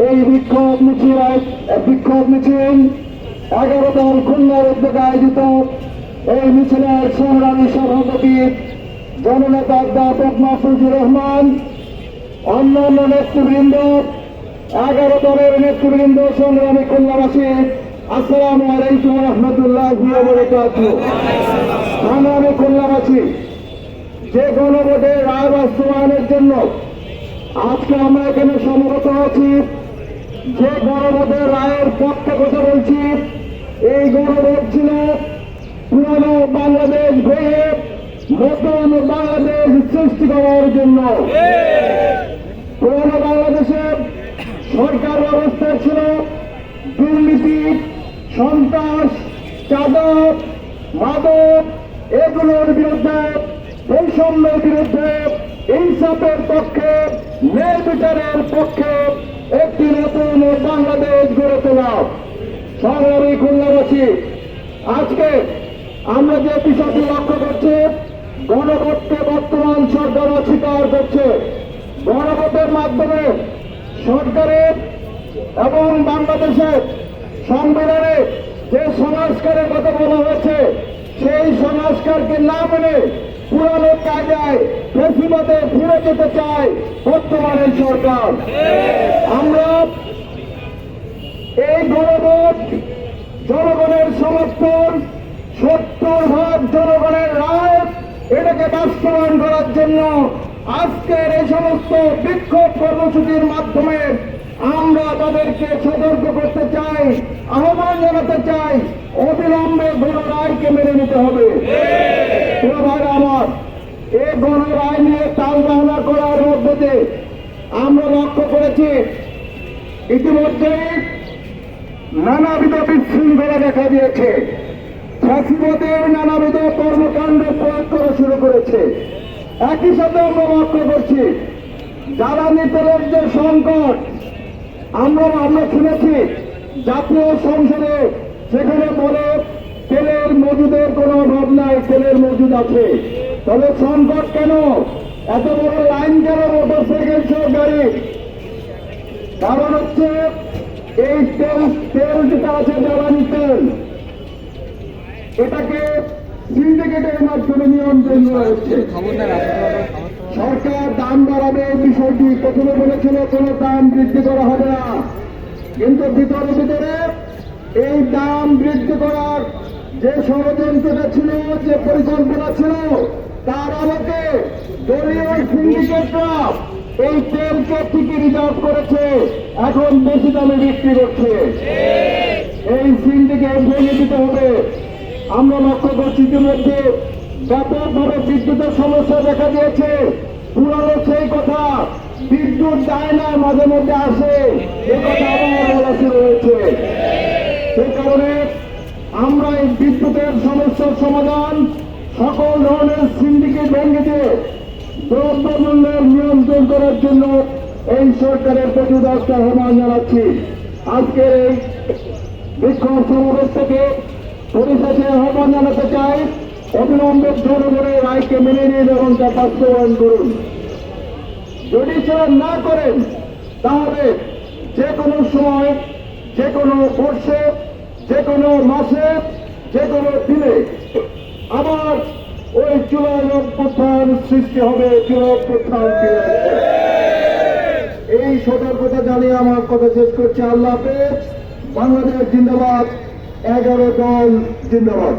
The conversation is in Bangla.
এই বিক্ষোভ মিছিল 11 দল খুলনার উদ্যোগে আয়োজিত এই মিছিলের সংগ্রামী সভাপতি জননেতা অধ্যাপক মাহফুজুর রহমান, অন্যান্য নেতৃবৃন্দ, 11 দলের নেতৃবৃন্দ, সংগ্রামী খুলনাবাসী, আসসালামু আলাইকুম রহমতুল্লাহি ওয়া বারাকাতুহু। সংগ্রামী খুলনাবাসী, যে গণভোটের রায় বাস্তবায়নের জন্য আজকে আমরা এখানে সমবেত হয়েছি, যে গণভোটের রায়ের পক্ষে কথা বলছি, এই গণভোট ছিল পুরানো বাংলাদেশ ভেঙে নতুন বাংলাদেশ সৃষ্টি করার জন্য। পুরানো বাংলাদেশের সরকার ব্যবস্থা ছিল দুর্নীতি, সন্ত্রাস, চাঁদা, মাদক, এগুলোর বিরুদ্ধে, বৈষম্যের বিরুদ্ধে, ইনসাফের পক্ষে, ন্যায় বিচারের পক্ষে একটি নতুন বাংলাদেশ গড়ে তোলা। সংগ্রামী খুলনাবাসী, আজকে আমরা যে বিষয়টি লক্ষ্য করছি, গণভোটকে বর্তমান সরকার অস্বীকার করছে। গণভোটের মাধ্যমে সরকারের এবং বাংলাদেশের সংবিধানে যে সংস্কারের কথা বলা হয়েছে, সেই সংস্কারকে না মেনে পুরানো কায়দায় ফেসিবাদে ফিরে যেতে চায় বর্তমানের সরকার। আমরা এই গণভোট জনগণের সমর্থন, 70% জনগণের রায়, এটাকে বাস্তবায়ন করার জন্য আজকের এই সমস্ত বিক্ষোভ কর্মসূচির মাধ্যমে আমরা তাদেরকে সতর্ক করতে চাই, আহ্বান জানাতে চাই, অবিলম্বে গণরায়কে মেনে নিতে হবে। আমার এই গণরায় নিয়ে তালবাহানা করার মধ্যে দিয়ে আমরা লক্ষ্য করেছি ইতিমধ্যেই নানাবিধ বিশৃঙ্খলা দেখা দিয়েছে। ফ্যাসিবাদের নানাবিধ কর্মকাণ্ড প্রয়োগ করা শুরু করেছে। একই সাথে আমরা লক্ষ্য করছি জ্বালানি তেলের যে সংকট, আমরা শুনেছি জাতীয় সংসদে সেখানে বলে তেলের মজুদের কোনো অভাব নাই, তেলের মজুদ আছে। তবে সংকট কেন? এত বড় লাইন কেন মোটরসাইকেল সহ গাড়ি? কারণ হচ্ছে এই তেল যেটা আছে, জ্বালানি তেল, এটাকে সিন্ডিকেটের মাধ্যমে নিয়ন্ত্রণ করা হচ্ছে। সরকার দাম বাড়াবে, এই বিষয়টি প্রথমে বলেছিল কোনো দাম বৃদ্ধি করা হবে না, কিন্তু ভিতরে এই দাম বৃদ্ধি করার যে ষড়যন্ত্রটা ছিল, যে পরিকল্পনা ছিল, তার আলোকে দলীয় সিন্ডিকেটরা এই তেলকে ঠিকই রিজার্ভ করেছে, এখন বেশি দামে বিক্রি করছে। এই সিন্ডিকেট ভেঙে দিতে হবে। আমরা লক্ষ্য করছি ইতিমধ্যে ব্যাপকভাবে বিদ্যুতের সমস্যা দেখা দিয়েছে। পুরানো সেই কথা, বিদ্যুৎ যায় না, মাঝে মধ্যে আসে, এ কথা আবার বলা শুরু হয়েছে। সে কারণে আমরা এই বিদ্যুতের সমস্যার সমাধান, সকল ধরনের সিন্ডিকেট ভেঙে দিয়ে দ্রব্যমূল্যের নিয়ন্ত্রণ করার জন্য এই সরকারের প্রতি আহ্বান জানাচ্ছি। আজকের এই বিক্ষোভ সমাবেশ থেকে পরিশেষে আহ্বান জানাতে চাই, অবিলম্বে জনগণের রায়কে মেনে নিন এবং তা বাস্তবায়ন করুন। যদি সেটা না করেন, তাহলে যে কোনো সময়, যে কোনো বর্ষে, যে কোনো মাসে, যে কোনো দিনে আবার ওই চূড়ান্ত অভ্যুত্থান সৃষ্টি হবে। এই সতর্কতা জানিয়ে আমার কথা শেষ করছি। আল্লাহ হাফেজ। বাংলাদেশ জিন্দাবাদ। 11 দল জিন্দাবাদ।